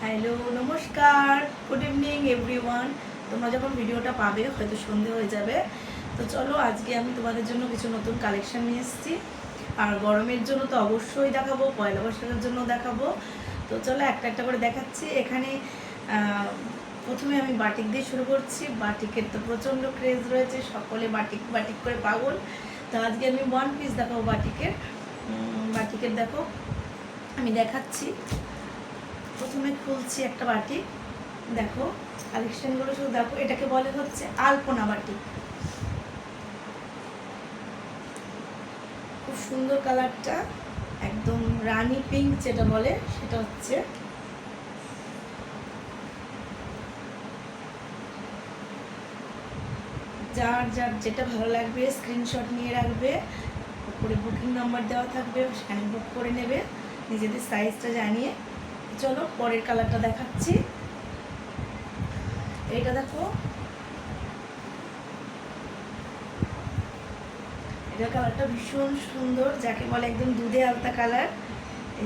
Hello, নমস্কার, good evening everyone. তোমরা যখন ভিডিওটা পাবে হয়তো সন্ধে হয়ে যাবে। তো চলো, আজকে আমি তোমাদের জন্য কিছু নতুন কালেকশন নিয়ে এসেছি। আর গরমের জন্য তো অবশ্যই দেখাবো, পয়লা বৈশাখের জন্য দেখাবো। তো চলো একটা একটা করে দেখাচ্ছি। এখানে প্রথমে আমি বাটিক দিয়ে শুরু করছি। বাটিকের তো প্রচণ্ড ক্রেজ রয়েছে, সকলে বাটিক বাটিক করে পাগল। তো আজকে আমি ওয়ান পিস দেখাবো বাটিকের দেখো আমি দেখাচ্ছি। প্রথমে খুলছি একটা বাটি, দেখো কালেকশনগুলো শুধু দেখো। এটাকে বলে হচ্ছে আলপনা বাটি। খুব সুন্দর কালারটা, একদম রানী পিঙ্ক যেটা বলে সেটা হচ্ছে। যার যার যেটা ভালো লাগবে স্ক্রিনশট নিয়ে রাখবে, উপরে বুকিং নাম্বার দেওয়া থাকবে, সেখানে বুক করে নেবে নিজেদের সাইজটা জানিয়ে। চলো পরের কালারটা দেখাচ্ছি। এটা দেখো, এটা কালারটা ভীষণ সুন্দর, যাকে বলে একদম দুধে আলতা কালার,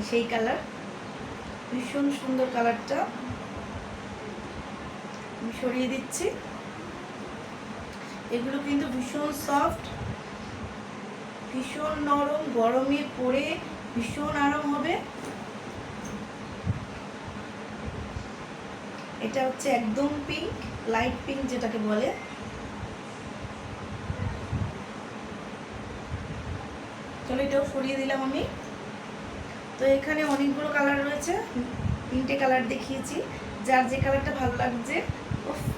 সেই কালার। ভীষণ সুন্দর কালারটা, আমি সরিয়ে দিচ্ছি। এগুলো কিন্তু ভীষণ সফট, ভীষণ নরম, গরমে পরে ভীষণ আরাম হবে। এটা হচ্ছে একদম পিঙ্ক, লাইট পিঙ্ক যেটাকে বলে। চলো এটাও সরিয়ে দিলাম আমি। তো এখানে অনেকগুলো কালার রয়েছে, 3টে কালার দেখিয়েছি। যার যে কালারটা ভালো লাগছে।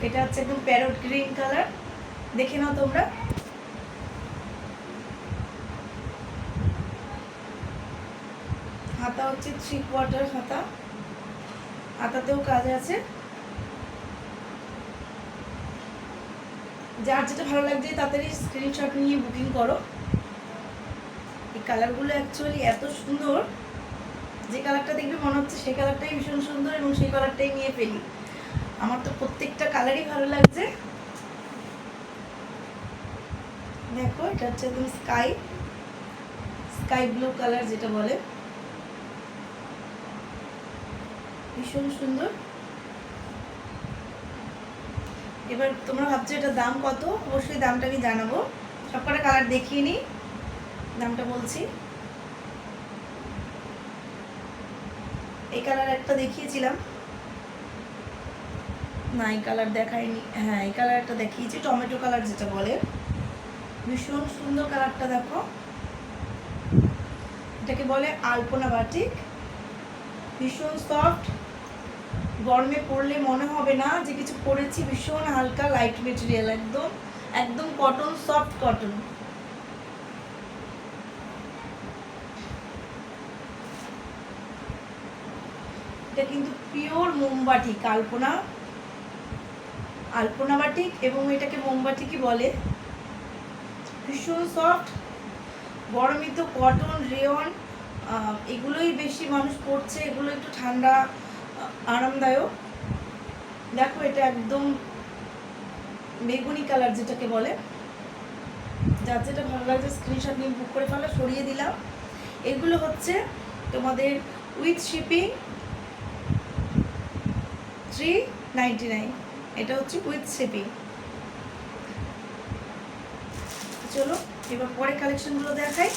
এটা হচ্ছে একদম প্যারট গ্রিন কালার, দেখে নাও তোমরা। হাতা হচ্ছে 3/4 হাতা, হাতাতেও কাজ আছে। যার যেটা ভালো লাগছে তাড়াতাড়ি স্ক্রিনশট নিয়ে বুকিং করো। এই কালারগুলো অ্যাকচুয়ালি এত সুন্দর, যে কালারটা দেখবে মনে হচ্ছে সেই কালারটাই ভীষণ সুন্দর এবং সেই কালারটাই নিয়ে ফেলি। আমার তো প্রত্যেকটা কালারই ভালো লাগছে। দেখো এটা হচ্ছে একদম স্কাই ব্লু কালার যেটা বলে, ভীষণ সুন্দর। এবার তোমরা ভাবছো এটা দাম কত, অবশ্যই দামটা আমি জানাবো। সবকটা কালার দেখিয়ে নিই, দামটা বলছি। এই কালার একটা দেখিয়েছিলাম, না এই কালার দেখাইনি। হ্যাঁ এই কালার একটা দেখিয়েছি, টমেটো কালার যেটা বলে। ভীষণ সুন্দর কালারটা দেখো, এটাকে বলে আলপনা বাটিক। ভীষণ সফট, গরমে পরলে মনে হবে না যে কিছু পরেছি। ভীষণ হালকা লাইট মেটেরিয়াল, একদম একদম কটন, সফট কটন। এটা কিন্তু পিওর মোমবাটিক, আলপনা বাটিক, এবং এটাকে মোমবাটিকই বলে। ভীষণ সফট, গরমে তো কটন, রেয়ন এগুলোই বেশি মানুষ পরছে। এগুলো একটু ঠান্ডা, আরামদায়ক। দেখো এটা একদম বেগুনি কালার যেটাকে বলে। যার যেটা ভালো লাগছে স্ক্রিনশট নিয়ে বুক করে ফেলো, সরিয়ে দিলাম। এগুলো হচ্ছে তোমাদের উইথ শিপিং 399, এটা হচ্ছে উইথ শিপিং। চলো এবার পরে কালেকশনগুলো দেখাই।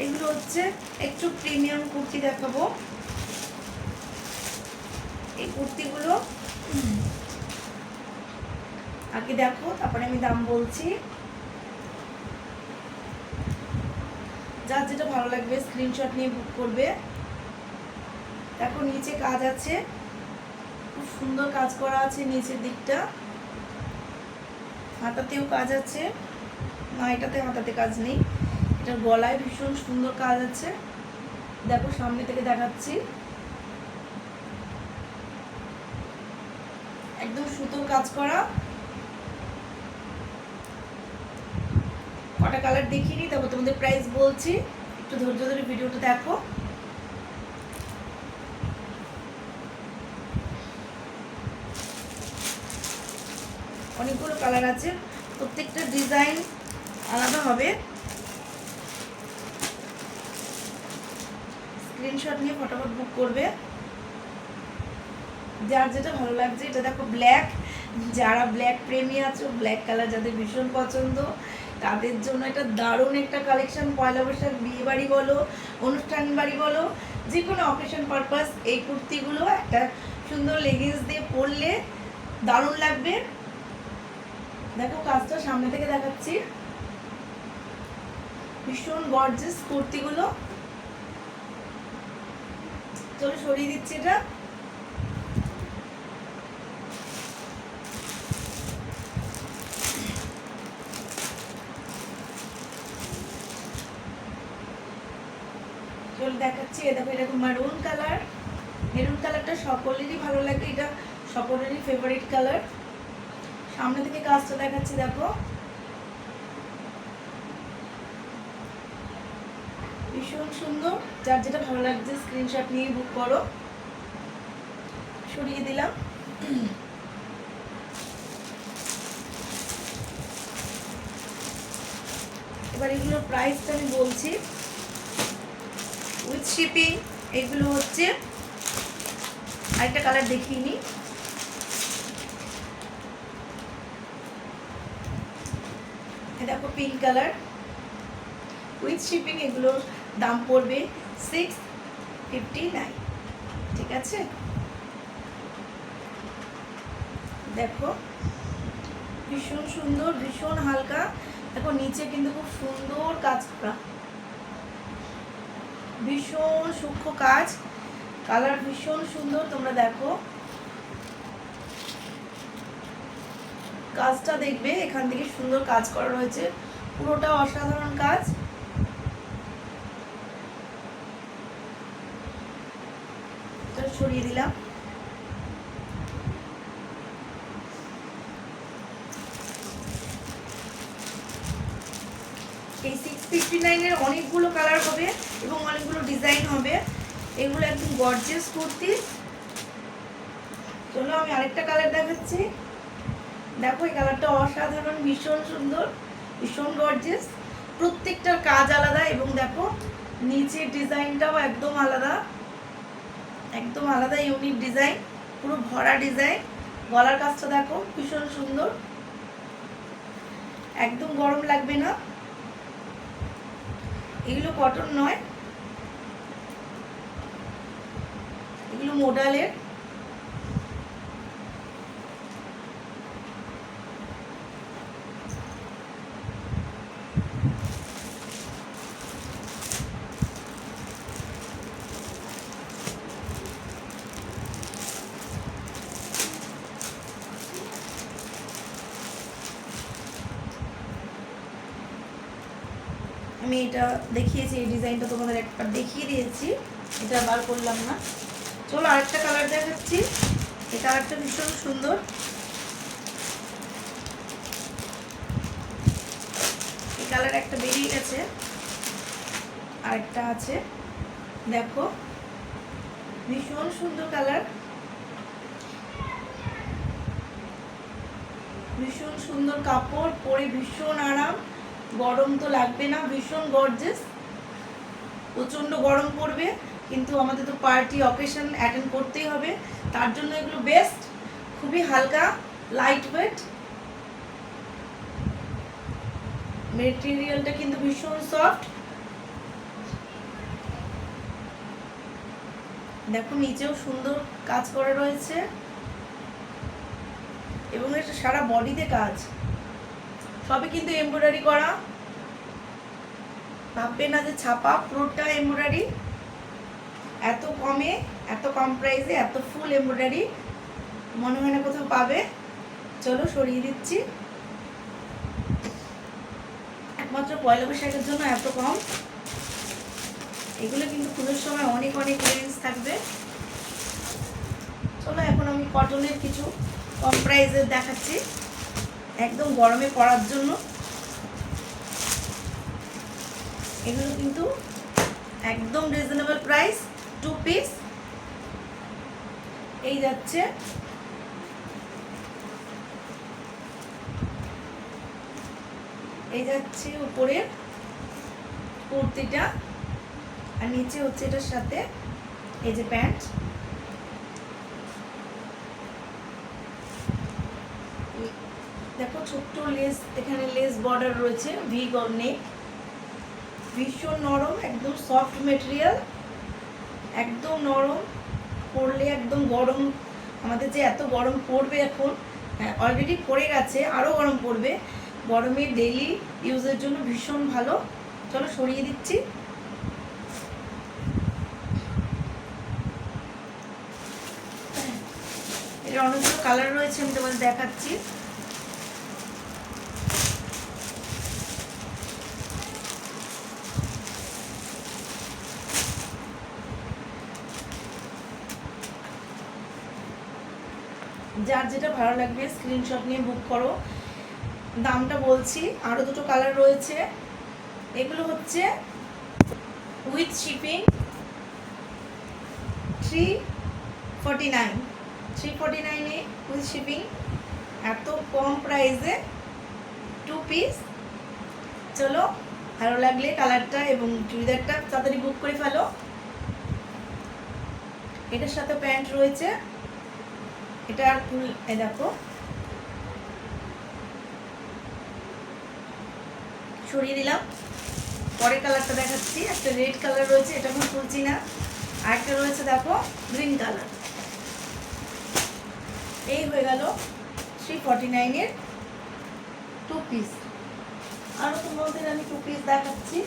এগুলো হচ্ছে একটু প্রিমিয়াম কুর্তি দেখাবো। এই কুর্তিগুলো আগে দেখো, তারপরে আমি দাম বলছি। যার যেটা ভালো লাগবে স্ক্রিনশট নিয়ে বুক করবে। দেখো নিচে কাজ আছে, খুব সুন্দর কাজ করা আছে নিচের দিকটা। হাতাতেও কাজ আছে, না এটাতে হাতাতে কাজ নেই। এটার গলায় ভীষণ সুন্দর কাজ আছে, দেখো সামনে থেকে দেখাচ্ছি। একদম সুতোর কাজ করা। কটা কালার দেখিয়ে নিই, তারপর তোমাদের প্রাইস বলছি। একটু ধৈর্য ধরে ভিডিওটা দেখো। অনেকগুলো কালার আছে, প্রত্যেকটা ডিজাইন আলাদা হবে। স্ক্রিনশট নিয়ে ফটাফট বুক করবে। যার যেটা ভালো লাগছে। এটা দেখো ব্ল্যাক, যারা ব্ল্যাক প্রেমী আছো, ব্ল্যাক কালার যাদের ভীষণ পছন্দ, তাদের জন্য এটা দারুণ একটা কালেকশন। পয়লা বৈশাখ বিয়ে বাড়ি বলো, অনুষ্ঠান বাড়ি বলো, যে কোনো অকেশন পারপাস এই কুর্তিগুলো একটা সুন্দর লেগিংস দিয়ে পরলে দারুণ লাগবে। দেখো কাজটা সামনে থেকে দেখাচ্ছি, ভীষণ গর্জিয়াস কুর্তিগুলো। চলো সরিয়ে দিচ্ছি এটা। চলো দেখাচ্ছি, এ দেখো এরকম মারুন কালার। মেরুন কালারটা সকলেরই ভালো লাগে, এটা সকলেরই ফেভারিট কালার। সামনে থেকে কাজটা দেখাচ্ছি, দেখো ভীষণ সুন্দর। যার যেটা ভালো লাগছে স্ক্রিনশট নিয়ে বুক করো। সরিয়ে দিলাম। এবার এগুলোর প্রাইসটা আমি বলছি উইথ শিপিং। এগুলো হচ্ছে, আরেকটা কালার দেখিয়ে নিই, দেখো পিঙ্ক কালার, উইথ শিপিং এগুলোর দাম পড়বে 659। ঠিক আছে, দেখো ভীষণ সুন্দর, ভীষণ হালকা। দেখো নিচে কিন্তু খুব সুন্দর কাজ করা, ভীষণ সূক্ষ্ম কাজ, কালার ভীষণ সুন্দর। তোমরা দেখো কাজটা দেখবে, এখান থেকে সুন্দর কাজ করা রয়েছে, পুরোটা অসাধারণ কাজ। ছড়িয়ে দিলাম। এই 659-এর অনেকগুলো কালার হবে এবং অনেকগুলো ডিজাইন হবে। এগুলো একদম গর্জিয়াস কুর্তি। চলো আমি আরেকটা কালার দেখাচ্ছি, দেখো এই কালারটা অসাধারণ, ভীষণ সুন্দর, ভীষণ গর্জিয়াস। প্রত্যেকটার কাজ আলাদা এবং দেখো নিচের ডিজাইনটাও একদম আলাদা, একদম আলাদা ইউনিক ডিজাইন, পুরো ভরা ডিজাইন। গলার কাজটা দেখো ভীষণ সুন্দর, একদম গরম লাগবে না। এগুলো কটন নয়, এগুলো মোডালের। আমি এটা দেখিয়েছি, এই ডিজাইনটা তোমাদের একবার দেখিয়ে দিয়েছি, এটা বার করলাম না। চলো আরেকটা কালার দেখাচ্ছি, এই কালারটা ভীষণ সুন্দর। এই কালার একটা বেরিয়ে গেছে, আরেকটা আছে, দেখো ভীষণ সুন্দর কালার, ভীষণ সুন্দর কাপড়, পরে ভীষণ আরাম, গরম তো লাগবে না, ভীষণ গর্জিয়াস। প্রচণ্ড গরম পড়বে কিন্তু আমাদের তো পার্টি অকেশন অ্যাটেন্ড করতেই হবে, তার জন্য এগুলো বেস্ট। খুবই হালকা, লাইট ওয়েট, মেটেরিয়ালটা কিন্তু ভীষণ সফট। দেখো নিচেও সুন্দর কাজ করা রয়েছে এবং এটা সারা বডিতে কাজ, সবই কিন্তু এমব্রয়ডারি করা। ভাববে না যে ছাপা, পুরোটা এমব্রয়ডারি। এত কমে, এত কম প্রাইসে এত ফুল এমব্রয়ডারি মনে হয় না কোথাও পাবে। চলো সরিয়ে দিচ্ছি, একমাত্র পয়লা বৈশাখের জন্য এত কম। এগুলো কিন্তু পুজোর সময় অনেক অনেক রেঞ্জ থাকবে। চলো এখন আমি কটনের কিছু কম প্রাইসের দেখাচ্ছি, একদম গরমে পরার জন্য। এগুলো কিন্তু একদম রিজনেবল প্রাইস, 2 পিস। এই যাচ্ছে, এই যাচ্ছে উপরের কুর্তিটা, আর নিচে হচ্ছে এটার সাথে এই যে প্যান্ট। ছোট্ট লেস, এখানে লেস বর্ডার রয়েছে, ভি নেক, ভীষণ নরম, একদম সফট মেটেরিয়াল, একদম নরম, পরলে একদম গরম, আমাদের যে এত গরম পড়বে এখন, হ্যাঁ অলরেডি পড়ে গেছে, আরও গরম পড়বে, গরমে ডেইলি ইউজের জন্য ভীষণ ভালো। চলো সরিয়ে দিচ্ছি। এর অনেকগুলো কালার রয়েছে, আমি তোমাদের দেখাচ্ছি। যার যেটা ভালো লাগবে স্ক্রিনশট নিয়ে বুক করো। দামটা বলছি, আরও দুটো কালার রয়েছে। এগুলো হচ্ছে উইথ শিপিং 349, 349-এ উইথ শিপিং, এত কম প্রাইসে 2 পিস। চলো ভালো লাগলে কালারটা এবং চুড়িদারটা তাড়াতাড়ি বুক করে ফেলো। এটার সাথে প্যান্ট রয়েছে, এটা আর ফুল, এই দেখো সরিয়ে দিলাম। পরের কালারটা দেখাচ্ছি, একটা রেড কালার রয়েছে, এটা আমি খুলছি না, আর একটা রয়েছে দেখো গ্রিন কালার। এই হয়ে গেল 349-এর 2 পিস। আরও তোমাদের আমি 2 পিস দেখাচ্ছি।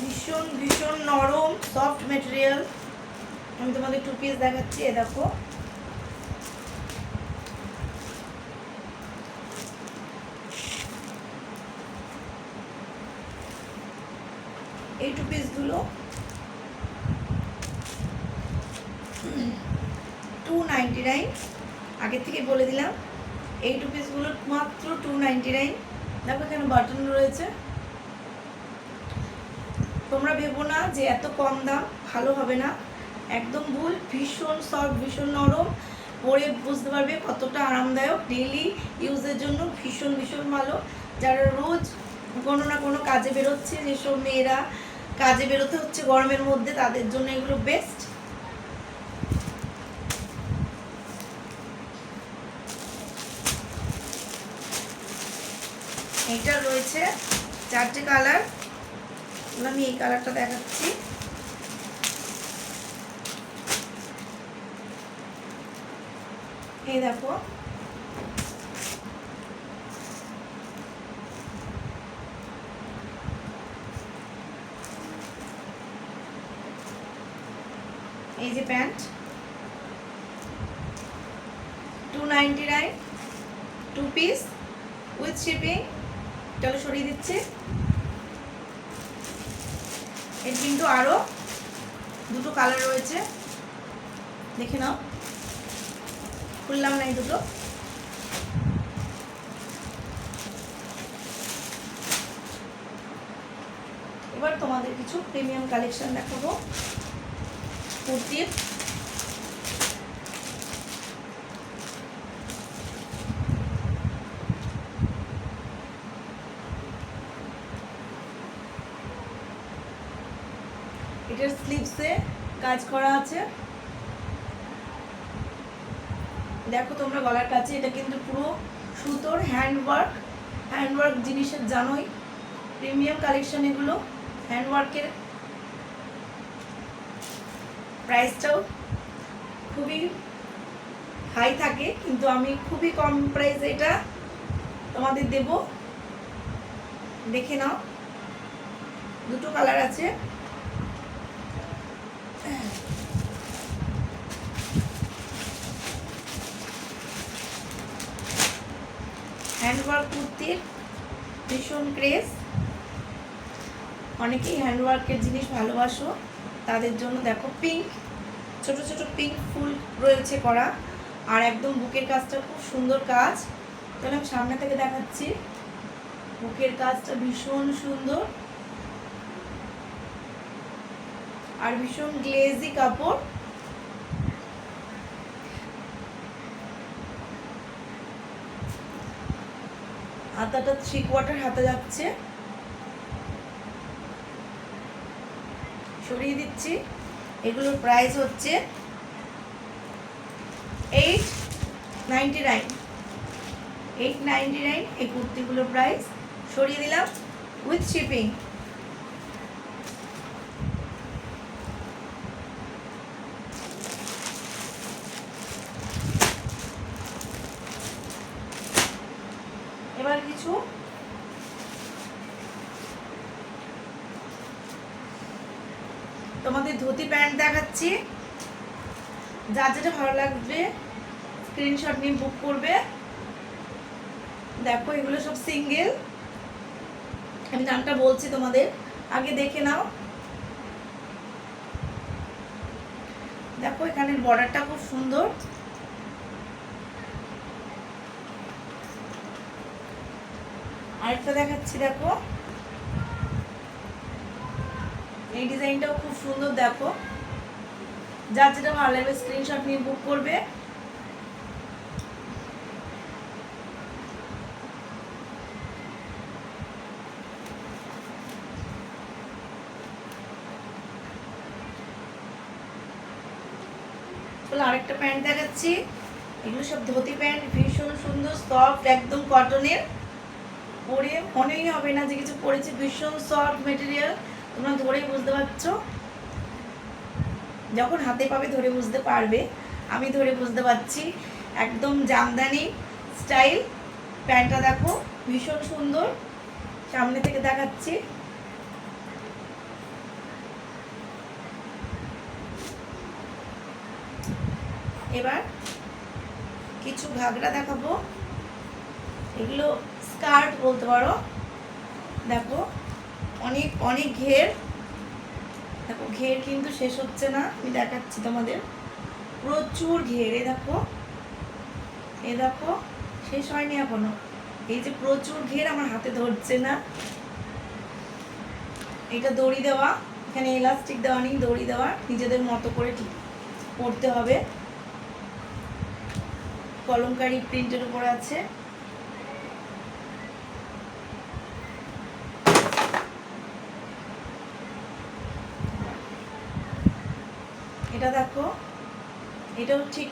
ভীষণ ভীষণ নরম সফট মেটেরিয়াল, আমি তোমাদের 2 পিস দেখাচ্ছি। এ দেখো এই 2 পিসগুলো 299, আগের থেকে বলে দিলাম। এই 2 পিসগুলো মাত্র 299। দেখো এখানে বাটন রয়েছে। তোমরা ভেবো না যে এত কম দাম ভালো হবে না, একদম ভুল। ভীষণ সফট, ভীষণ নরম, পরে বুঝতে পারবে কতটা আরামদায়ক, ডেইলি ইউজের জন্য ভীষণ ভীষণ ভালো। যারা রোজ কোনো না কোনো কাজে বেরোচ্ছে, যেসব মেয়েরা কাজে বেরোতে হচ্ছে গরমের মধ্যে, তাদের জন্য এগুলো বেস্ট। এইটা রয়েছে 4টে কালার, আমি এই কালারটা দেখাচ্ছি। এই দেখো এই যে প্যান্ট 299, 2 পিস উইথ শিপিং। চলো সরিয়ে দিচ্ছি। এর কিন্তু আরও দুটো কালার রয়েছে, দেখে নাও, খুললাম না এই দুটো। এবার তোমাদের কিছু প্রিমিয়াম কালেকশন দেখাবো কুর্তির। এটার স্লিভসে কাজ করা আছে, দেখো তোমরা গলার কাছে। এটা কিন্তু পুরো সুতোর হ্যান্ডওয়ার্ক জিনিসের, জানোই প্রিমিয়াম কালেকশন এগুলো। হ্যান্ডওয়ার্কের প্রাইসটাও খুবই হাই থাকে, কিন্তু আমি খুবই কম প্রাইসে এটা তোমাদের দেব। দেখে নাও, দুটো কালার আছে। হ্যান্ডওয়ার্ক কুর্তির ভীষণ ক্রেজ, অনেকেই হ্যান্ডওয়ার্কের জিনিস ভালোবাসো, তাদের জন্য দেখো পিঙ্ক, ছোট ছোট পিঙ্ক ফুল রয়েছে করা, আর একদম বুকের কাজটা খুব সুন্দর কাজ। তাহলে আমি সামনে থেকে দেখাচ্ছি, বুকের কাজটা ভীষণ সুন্দর আর ভীষণ গ্লেজি কাপড়। হাতাটা 3/4 হাতা যাচ্ছে, সরিয়ে দিচ্ছি। এগুলোর প্রাইস হচ্ছে 899। 899 এই কুর্তিগুলোর প্রাইস। সরিয়ে দিলাম উইথ শিপিং। এবার কিছু তোমাদের ধুতি প্যান্ট দেখাচ্ছি। যার যেটা ভালো লাগবে স্ক্রিনশট নিয়ে বুক করবে। দেখো এগুলো সব সিঙ্গেল, আমি দামটা বলছি তোমাদের, আগে দেখে নাও। দেখো এখানের বর্ডারটা খুব সুন্দর। আরেকটা দেখাচ্ছি, দেখো এই ডিজাইনটাও খুব সুন্দর। দেখো যার যেটা ভালো লাগবে স্ক্রিনশট নিয়ে বুক করবে। আরেকটা প্যান্ট দেখাচ্ছি। এগুলো সব ধুতি প্যান্ট, ভীষণ সুন্দর, সফট, একদম কটনের। পরে মনেই হবে না যে কিছু পরেছি, ভীষণ সফট মেটেরিয়াল। তোমরা ধরেই বুঝতে পারছো, যখন হাতে পাবে ধরে বুঝতে পারবে। আমি ধরে বুঝতে পারছি, একদম জামদানি স্টাইল। প্যান্টটা দেখো ভীষণ সুন্দর, সামনে থেকে দেখাচ্ছি। এবার কিছু ঘাগরা দেখাবো, এগুলো স্কার্ট বলতে পারো। দেখো অনেক অনেক ঘের, দেখো ঘের কিন্তু শেষ হচ্ছে না, আমি দেখাচ্ছি তোমাদের, প্রচুর ঘের। এ দেখো শেষ হয়নি এখনো, এই যে প্রচুর ঘের, আমার হাতে ধরছে না। এটা দড়ি দেওয়া, এখানে এলাস্টিক দেওয়া নেই, দড়ি দেওয়া, নিজেদের মতো করে ঠিক পরতে হবে। কলমকারি প্রিন্টের উপর আছে। এটা দেখো, এটাও ঠিক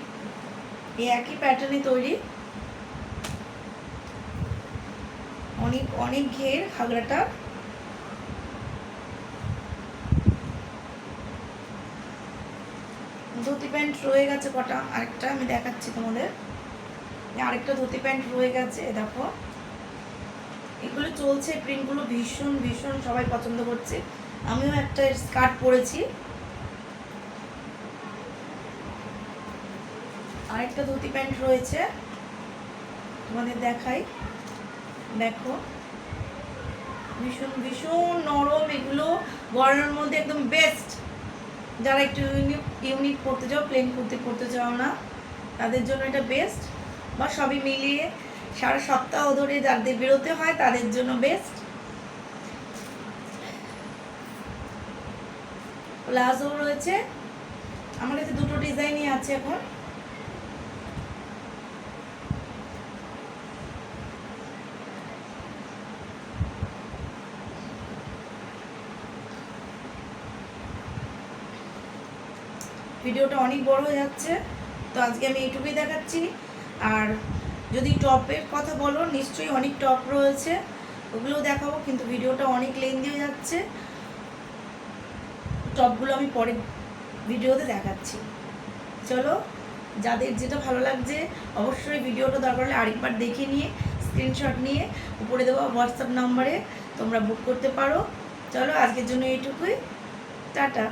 এই একই প্যাটার্নে তৈরি, অনেক অনেক ঘের ঘাগরাটা। ধুতি প্যান্ট রয়ে গেছে কটা, আরেকটা আমি দেখাচ্ছি তোমাদের। আরেকটা ধুতি প্যান্ট রয়ে গেছে, দেখো এগুলো চলছে, প্রিন্টগুলো ভীষণ ভীষণ সবাই পছন্দ করছে। আমিও একটা স্কার্ট পরেছি। আরেকটা ধুতি প্যান্ট রয়েছে, তোমাদের দেখাই। দেখো ভীষণ ভীষণ নরম, এগুলো গরমের মধ্যে একদম বেস্ট। যারা একটু ইউনিক পরতে চাও, প্লেন কুর্তি পরতে চাও না, তাদের জন্য এটা বেস্ট। বা সবই মিলিয়ে সারা সপ্তাহ ধরে যাদের বেরোতে হয় তাদের জন্য বেস্ট। প্লাজো রয়েছে, আমার কাছে দুটো ডিজাইনই আছে এখন। ভিডিওটা অনেক বড় হয়ে যাচ্ছে, তো আজকে আমি এইটুকুই দেখাচ্ছি। আর যদি টপের কথা বলো, নিশ্চয়ই অনেক টপ রয়েছে, ওগুলোও দেখাবো, কিন্তু ভিডিওটা অনেক লেন্দি হয়ে যাচ্ছে। টপগুলো আমি পরে ভিডিওতে দেখাচ্ছি। চলো, যাদের যেটা ভালো লাগছে অবশ্যই ভিডিওটা দরকার হলে আরেকবার দেখে নিয়ে স্ক্রিনশট নিয়ে উপরে দেওয়া হোয়াটসঅ্যাপ নাম্বারে তোমরা বুক করতে পারো। চলো আজকের জন্য এইটুকুই, টাটা।